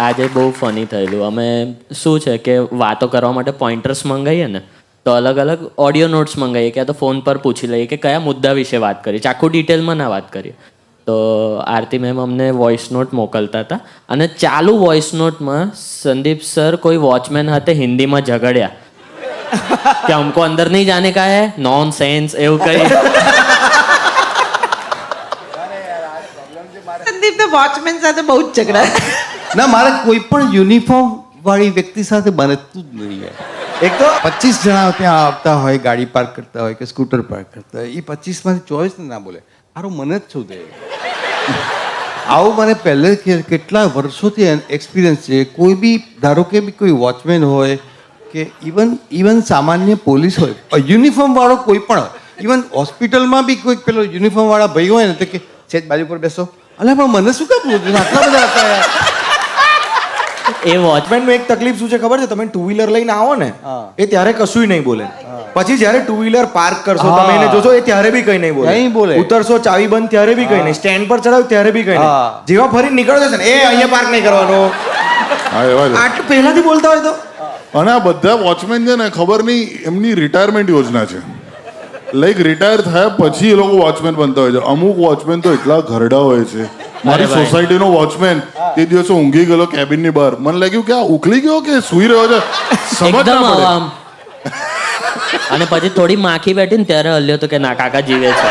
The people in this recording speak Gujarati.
આજે બહુ ફની થયેલું. અમે શું છે કે વાતો કરવા માટે પોઈન્ટર્સ મંગાવીએ ને, તો અલગ અલગ ઓડિયો નોટ્સ મંગાવીએ કે આ તો ફોન પર પૂછી લઈએ કે કયા મુદ્દા વિશે વાત કરીએ, આખું ડિટેલમાં ના વાત કરીએ. તો આરતી મેમ અમને વોઇસ નોટ મોકલતા હતા અને ચાલુ વોઇસ નોટમાં સંદીપ સર કોઈ વોચમેન હાથે હિન્દીમાં ઝઘડ્યા કે हमको अंदर नहीं जाने का है, नॉन सेंस એવું કહી. સંદીપને વોચમેન સાથે બહુ જ ઝઘડા. ના, મારે કોઈ પણ યુનિફોર્મ વાળી વ્યક્તિ સાથે બનતું જ નહીં યાર. એક તો 25 જણા ત્યાં આવતા હોય, ગાડી પાર્ક કરતા હોય કે સ્કૂટર પાર્ક કરતા હોય, એ 25 માંથી 24 ના બોલે. હારું મને જ શું દે આવું. મને પહેલે કેટલા વર્ષોથી એક્સપિરિયન્સ છે. કોઈ બી ધારો કે બી કોઈ વોચમેન હોય કે ઇવન સામાન્ય પોલીસ હોય, યુનિફોર્મ વાળો કોઈ પણ હોય, ઇવન હોસ્પિટલમાં બી કોઈ પેલો યુનિફોર્મ વાળા ભાઈ હોય ને તો કે છે બાજુ પર બેસો. અલા પણ મને શું કામ પૂછ્યું? આટલા બધા હતા યાર. એ વોચમેન એક તકલીફ શું છે ખબર છે? તમે ટુ વ્હીલર લઈને આવો ને એ ત્યારે કશું નહીં બોલે. પછી જ્યારે ટુ વ્હીલર પાર્ક કરશો તમે એને જોશો એ ત્યારે બી કઈ નહીં બોલે. ઉતરશો ચાવી બંધ ત્યારે બી કઈ નહીં, સ્ટેન્ડ પર ચડાવ ત્યારે બી કઈ નહીં. જેવા ફરી નીકળો છે ને એ અહીંયા પાર્ક નહીં કરવાનો, આટલું પહેલાથી બોલતા હોય તો. અને આ બધા વોચમેન છે ને, ખબર નહીં એમની રિટાયરમેન્ટ યોજના છે. લાઈક રિટાયર થયા પછી એ લોકો વોચમેન બનતા હોય છે. અમુક વોચમેન તો એટલા ઘરડા હોય છે. મારી સોસાયટીનો વોચમેન તે દિવસે ઊંઘી ગયેલો કેબિનની બહાર. મને લાગ્યું કે આ ઉખલી ગયો કે સૂઈ રહ્યો છે, સમજ ના પડે. અને પછી થોડી માખી બેઠી ને ત્યારે હલ્યો તો કે ના કાકા જીવે છે.